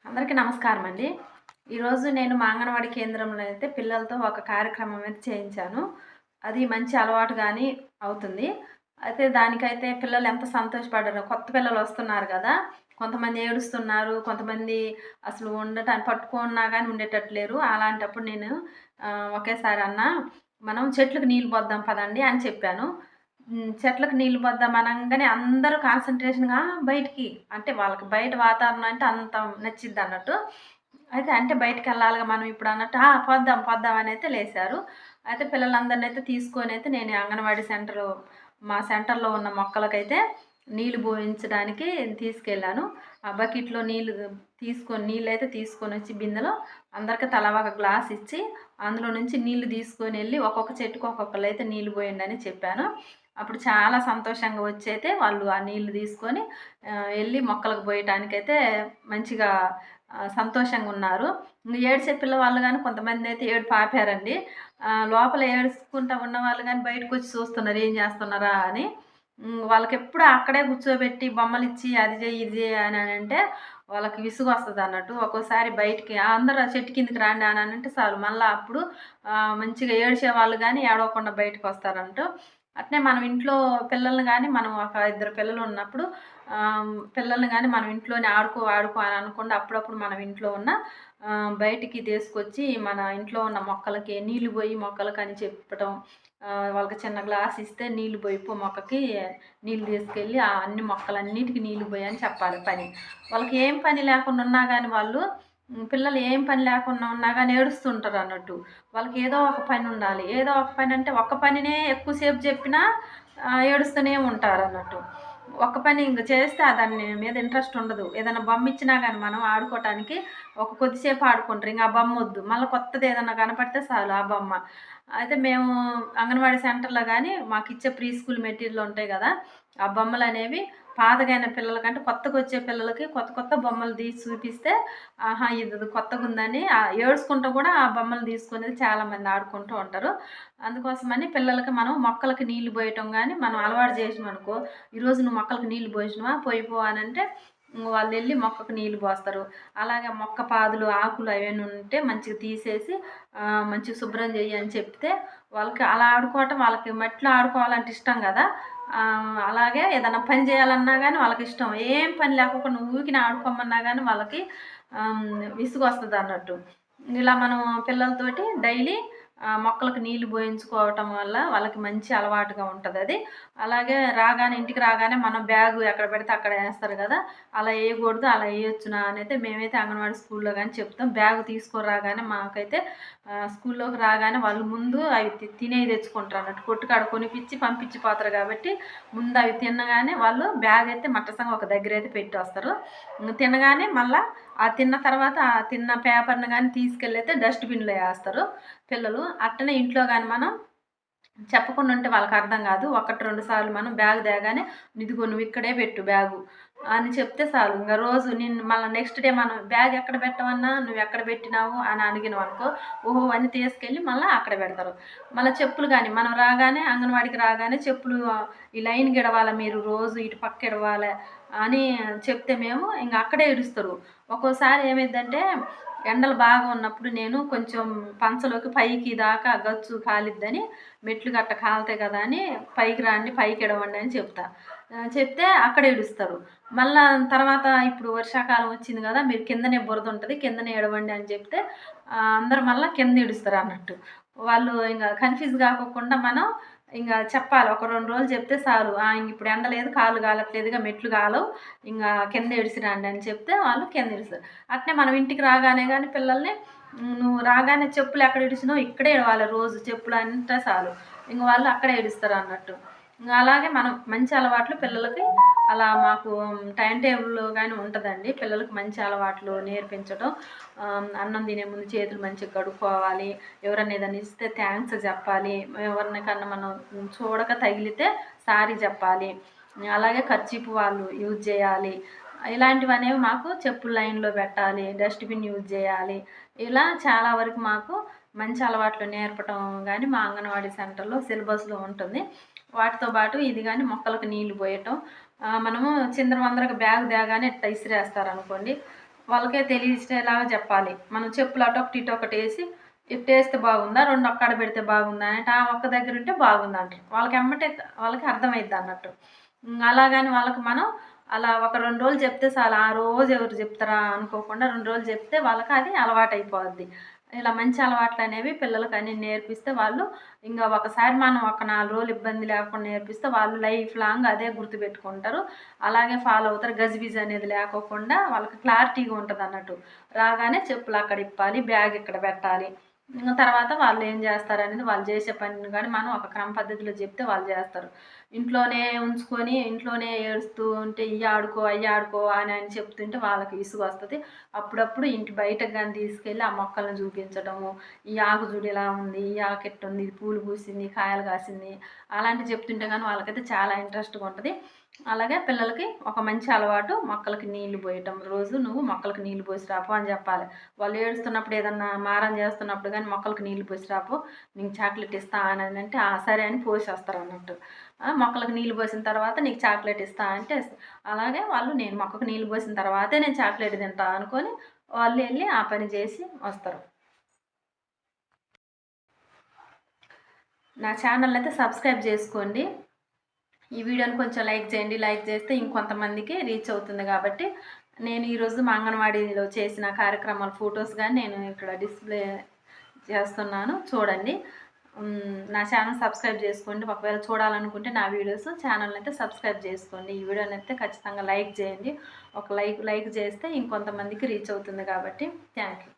అందరికీ నమస్కారం అండి. ఈరోజు నేను మా అంగన్వాడీ కేంద్రంలో అయితే పిల్లలతో ఒక కార్యక్రమం అయితే చేయించాను. అది మంచి అలవాటు గాని అవుతుంది. అయితే దానికైతే పిల్లలు ఎంత సంతోషపడ్డారో, కొత్త పిల్లలు వస్తున్నారు గదా! కొంతమంది ఏడుస్తున్నారు. కొంతమంది అసలు పట్టుకున్నా గాని ఉండేటట్టు లేరు. అలాంటప్పుడు నేను ఒకేసారి అన్నా, "మనం చెట్లకు నీళ్లు పోద్దాం పదండి" అని చెప్పాను. చెట్లకు నీళ్లు పోద్దాం అనంగానే అందరూ కాన్సంట్రేషన్‌గా బయటికి అంటే వాళ్ళకి బయట వాతావరణం అంటే అంత నచ్చిద్దన్నట్టు. అయితే అంటే బయటికెళ్ళాలిగా మనం ఇప్పుడన్నట్టు పోద్దాం, పోద్దాం అనైతే లేసారు. అయితే పిల్లలందరినైతే తీసుకొనైతే నేను అంగన్వాడీ మా సెంటర్‌లో ఉన్న మొక్కలకైతే నీళ్లు పోయించడానికి తీసుకెళ్ళాను. ఆ బకెట్‌లో నీళ్ళైతే తీసుకొనొచ్చి బిందెలో అందరికి తలా ఒక గ్లాస్ ఇచ్చి, అందులో నుంచి నీళ్లు తీసుకొనెళ్ళి ఒక్కొక్క చెట్టుకి ఒక్కొక్కళ్ళైతే నీళ్లు పోయండని చెప్పాను. అప్పుడు చాలా సంతోషంగా వచ్చైతే వాళ్ళు ఆ నీళ్లు తీసుకొని ఎళ్లి మొక్కలకు పోయటానికైతే మంచిగా సంతోషంగున్నారు. ఏడ్చే పిల్లవాళ్ళు గాని కొంతమందైతే ఏడుపు ఆపారండి. లోపల ఏడుసుకుంటా ఉన్నవాళ్ళు గాని బయటకొచ్చి చూస్తున్నారు ఏం చేస్తున్నారా అని. వాళ్ళకెప్పుడు అక్కడే కూర్చోబెట్టి బొమ్మలిచ్చి అది చెయ్యి, ఇది చెయ్యి అనంటే వాళ్ళకి విసుగొస్తదన్నట్టు. ఒక్కోసారి బయటికి అందరూ చెట్టు కిందకి రాండి అనంటే చాలు మళ్ళా అప్పుడు మంచిగా ఏడ్చేవాళ్ళు గాని ఏడవకుండా బయటకొస్తారంట. అట్నే మనం ఇంట్లో పిల్లల్ని గాని మనం ఒక ఇద్దరు పిల్లలున్నప్పుడు పిల్లల్ని గాని మనం ఇంట్లోనే ఆడుకో అని అనకుండా అప్పుడప్పుడు మనం ఇంట్లో ఉన్న బయటికి తీసుకొచ్చి మన ఇంట్లో ఉన్న మొక్కలకి నీళ్లు పోయి మొక్కలకని చెప్పటం. వాళ్ళకి చిన్న గ్లాస్ ఇస్తే నీళ్లు పోయిపో మొక్కకి నీళ్ళు తీసుకెళ్ళి అన్ని మొక్కలన్నిటికి నీళ్లు పోయని చెప్పాలి పని. వాళ్ళకి ఏం పని లేకుండా ఉన్నా గాని వాళ్ళు పిల్లలు ఏం పని లేకుండా ఉన్నా గాని ఏడుస్తుంటారన్నట్టు. వాళ్ళకి ఏదో ఒక పని ఉండాలి. ఏదో ఒక పని అంటే ఒక్క పనినే ఎక్కువ సేపు చెప్పినా ఏడుస్తూనే ఉంటారన్నట్టు. ఒక్క పని ఇంక చేస్తే దాని మీద ఇంట్రెస్ట్ ఉండదు. ఏదైనా బొమ్మ ఇచ్చినా గాని మనం ఆడుకోవటానికి కొద్దిసేపు ఆడుకుంటారు. ఇంక ఆ బొమ్మొద్దు. మళ్ళా కొత్తది ఏదన్నా కనపడితే చాలు ఆ బొమ్మ. అయితే మేము అంగన్వాడీ సెంటర్‌లో గాని మాకిచ్చే ప్రీ స్కూల్ మెటీరియల్ ఉంటాయి గదా! ఆ బొమ్మలనేవి పాతగైన పిల్లలకంటే కొత్తగొచ్చే పిల్లలకి కొత్త కొత్త బొమ్మలు తీసి చూపిస్తే, ఆహా! ఇదిది కొత్తగుందని ఏడుసుకుంటూ గూడా ఆ బొమ్మలు తీసుకొని చాలామంది ఆడుకుంటూ ఉంటారు. అందుకోసమని పిల్లలకి మనం మొక్కలకి నీళ్లు పోయటం గాని మనం అలవాటు చేసినామనుకో, ఈరోజు నువ్వు మొక్కలకి నీళ్లు పోసినవా? పోయి అనంటే వాళ్ళెళ్లి మొక్కకు నీళ్లు పోస్తారు. అలాగే మొక్క పాదులు, ఆకులు అవన్నీ ఉంటే మంచిగా తీసేసి మంచిగా శుభ్రం చెయ్యి అని చెప్తే వాళ్ళకి అలా ఆడుకోవటం వాళ్ళకి మట్టిలో ఆడుకోవాలంటే ఇష్టం గదా! అలాగే ఏదన్నా పని చేయాలన్నా గాని వాళ్ళకిష్టం. ఏం పని లేకోకుండా ఊరికినే ఆడుకోమన్నా గాని వాళ్ళకి విసుగొస్తదన్నట్టు. ఇలా మనం పిల్లలతోటి డైలీ మొక్కలకు నీళ్లు పోయించుకోవటం వల్ల వాళ్ళకి మంచి అలవాటుగా ఉంటదది. అలాగే ఇంటికి రాగానే మనం బ్యాగు ఎక్కడ పెడితే అక్కడ ఏస్తారు గదా! అలా ఏయగూడదు. అలా ఏయొచ్చునా అనైతే మేమైతే అంగన్వాడీ స్కూల్‌లో గాని చెప్తాం. బ్యాగు తీసుకొని రాగానే మాకైతే స్కూల్లోకి రాగానే వాళ్ళు ముందు అవి తినేయి తెచ్చుకుంటారన్నట్టు. కొట్టుకాడ కొనిపిచ్చి పంపించిపోతారు గాబట్టి, ముందు అవి తినగానే వాళ్ళు బ్యాగయితే మట్టసంగా ఒక దగ్గరైతే పెట్టొస్తారు. తినగానే మళ్ళా తిన్న తర్వాత ఆ తిన్న పేపర్‌ని గాని తీసుకెళ్ళైతే డస్ట్‌బిన్‌లో ఏస్తారు పిల్లలు. అట్టనే ఇంట్లో గాని మనం చెప్పకుండా ఉంటే వాళ్ళకర్థం గాదు. 1, 2 సార్లు మనం బ్యాగ్ తేగానే ఇదిగో నువ్విక్కడే పెట్టు బ్యాగు అని చెప్తే చాలు. ఇంగ రోజు మళ్ళా నెక్స్ట్ డే మనం బ్యాగ్ ఎక్కడ పెట్టమన్నా, నువ్వెక్కడ పెట్టినావు అని అడిగినవనుకో, ఓహో! అని తీసుకెళ్ళి మళ్ళా అక్కడ పెడతారు. మళ్ళా చెప్పులు గాని మనం అంగన్వాడీకి రాగానే చెప్పులు ఈ లైన్ గిడవాల మీరు రోజు ఇటు పక్క ఇడవాలె అని చెప్తే మేము ఇంగ అక్కడే ఇడుస్తరు. ఒక్కోసారి ఏమైద్దంటే ఎండలు బాగా ఉన్నప్పుడు నేను కొంచెం పంచలోకి పైకి దాకా గచ్చు కాలిద్దని మెట్లు గట్ట కాలుతాయి గదా! అని పైకి రండి, పైకి ఇడవండి అని చెప్తా. చెప్తే అక్కడ ఇడుస్తారు. మళ్ళా తర్వాత ఇప్పుడు వర్షాకాలం వచ్చింది గదా! మీరు కిందనే బురదుంటది. కిందనే ఇడవండి అని చెప్తే అందరూ మళ్ళా కింద ఇడుస్తారన్నట్టు. వాళ్ళు ఇంగ కన్‌ఫ్యూజ్ గాకోకుండా మనం ఇంగ చెప్పాలి. ఒక 2 రోజులు చెప్తే చాలు. ఇంగిప్పుడు ఎండ లేదు, కాళ్ళు కాలట్లేదుగా, మెట్లు కాలవు. కింద ఇడిసిరండి అని చెప్తే వాళ్ళు కింద ఇడుస్తారు. అట్నే మనం ఇంటికి రాగానే గాని పిల్లల్ని నువ్వు రాగానే చెప్పులెక్కడ ఇడిసినావు ఇక్కడే ఇడవాలి రోజు చెప్పులంటే చాలు. ఇంగ వాళ్ళు అక్కడే ఇడుస్తారన్నట్టు. అలాగే మనం మంచి అలవాట్లు పిల్లలకి అలా మాకు టైమ్ టేబుల్‌లో గాని ఉంటదండి. పిల్లలకి మంచి అలవాట్లు నేర్పించటం. అన్నం తినే ముందు చేతులు మంచిగా కడుక్కోవాలి. ఎవరన్నా ఏదన్నా ఇస్తే థాంక్స్ జెప్పాలి. ఎవరికన్నా మనం చూడక తగిలితే సారీ జెప్పాలి. అలాగే కర్చీఫ్ వాళ్ళు యూజ్ జేయాలి. ఇలాంటివనేవి మాకు చెప్పులు లైన్‌లో పెట్టాలి. డస్ట్‌బిన్ యూజ్ జేయాలి. ఇలా చాలా వరకు మాకు మంచి అలవాట్లు నేర్పటం గాని మా అంగన్వాడీ సెంటర్‌లో సిలబస్‌లో ఉంటుంది. వాటితో పాటు ఇది గాని మొక్కలకు నీళ్లు పోయటం. మనము చిందరవందరగా బ్యాగ్ తేగానే ఇట్ట ఇసిరేస్తారనుకోండి. వాళ్ళకే తెలిసేలాగా చెప్పాలి. మనం చెప్పులు అటొకటి ఇటొకటి వేసి ఇట్టేస్తే బాగుందా, 2 ఒక్కడ పెడితే బాగుందా అంటే, ఆ ఒక్క దగ్గర ఉంటే బాగుందంటారు. వాళ్ళకి అర్థమైద్దన్నట్టు. అలాగని వాళ్ళకి మనం అలా ఒక 2 రోజులు చెప్తే చాలు. ఆ రోజు ఎవరు చెప్తారా అనుకోకుండా 2 రోజులు చెప్తే వాళ్ళకి అది అలవాటయిపోద్ది. ఇలా మంచి అలవాట్లనేవి పిల్లలకన్నీ నేర్పిస్తే వాళ్ళు ఒకసారి మనం ఒక 4 రోజులు ఇబ్బంది లేకుండా నేర్పిస్తే వాళ్ళు లైఫ్ లాంగ్ అదే గుర్తుపెట్టుకుంటారు. అలాగే ఫాలో అవుతారు. గజిబిజి అనేది లేకోకుండా వాళ్ళకి క్లారిటీగా ఉంటదన్నట్టు. రాగానే చెప్పులు అక్కడ ఇప్పాలి, బ్యాగ్ ఇక్కడ పెట్టాలి. తర్వాత వాళ్ళు ఏం చేస్తారనేది వాళ్ళు చేసే పనిని గాని మనం ఒక క్రమ పద్ధతిలో చెప్తే వాళ్ళు చేస్తారు. ఇంట్లోనే ఉంచుకొని ఇంట్లోనే ఏడుస్తూ ఉంటే ఇయ్యి ఆడుకో, అయ్యి ఆడుకో అని చెప్తుంటే వాళ్ళకి విసుగొస్తది. అప్పుడప్పుడు ఇంటి బయటకు గాని తీసుకెళ్ళి ఆ మొక్కలను చూపించడము, ఈ ఆకు చూడు ఇలా ఉంది, ఈ ఆకు ఎట్టుంది, ఇది పూలు పూసింది, కాయలు కాసింది అలాంటివి చెప్తుంటే గాని వాళ్ళకైతే చాలా ఇంట్రెస్ట్‌గా ఉంటది. అలాగే పిల్లలకి ఒక మంచి అలవాటు మొక్కలకి నీళ్లు పోయటం. రోజు నువ్వు మొక్కలకి నీళ్లు పోసి రాపో అని చెప్పాలి. వాళ్ళు ఏడుస్తున్నప్పుడు ఏదన్నా మారం చేస్తున్నప్పుడు గాని మొక్కలకి నీళ్లు పోసి రాపో, నీకు చాక్లెట్ ఇస్తా అనంటే సరే అని పోసేస్తారన్నట్టు. మొక్కలకు నీళ్లు పోసిన తర్వాత నీకు చాక్లెట్ ఇస్తా అంటే అలాగే వాళ్ళు నేను మొక్కకు నీళ్లు పోసిన తర్వాతే నేను చాక్లెట్ తింటా అనుకొని వాళ్ళు వెళ్ళి ఆ పని చేసి వస్తారు. నా ఛానల్ అయితే సబ్స్క్రైబ్ చేసుకోండి. ఈ వీడియోని కొంచెం లైక్ చేయండి. లైక్ చేస్తే ఇంకొంతమందికి రీచ్ అవుతుంది కాబట్టి నేను ఈరోజు మా అంగన్వాడీలో చేసిన కార్యక్రమాల ఫొటోస్ కానీ నేను ఇక్కడ డిస్ప్లే చేస్తున్నాను చూడండి. నా ఛానల్ సబ్స్క్రైబ్ చేసుకోండి. ఒకవేళ చూడాలనుకుంటే నా వీడియోస్ ఛానల్ని అయితే సబ్స్క్రైబ్ చేసుకోండి. ఈ వీడియోని అయితే ఖచ్చితంగా లైక్ చేయండి. ఒక లైక్ చేస్తే ఇంకొంతమందికి రీచ్ అవుతుంది కాబట్టి థ్యాంక్ యూ.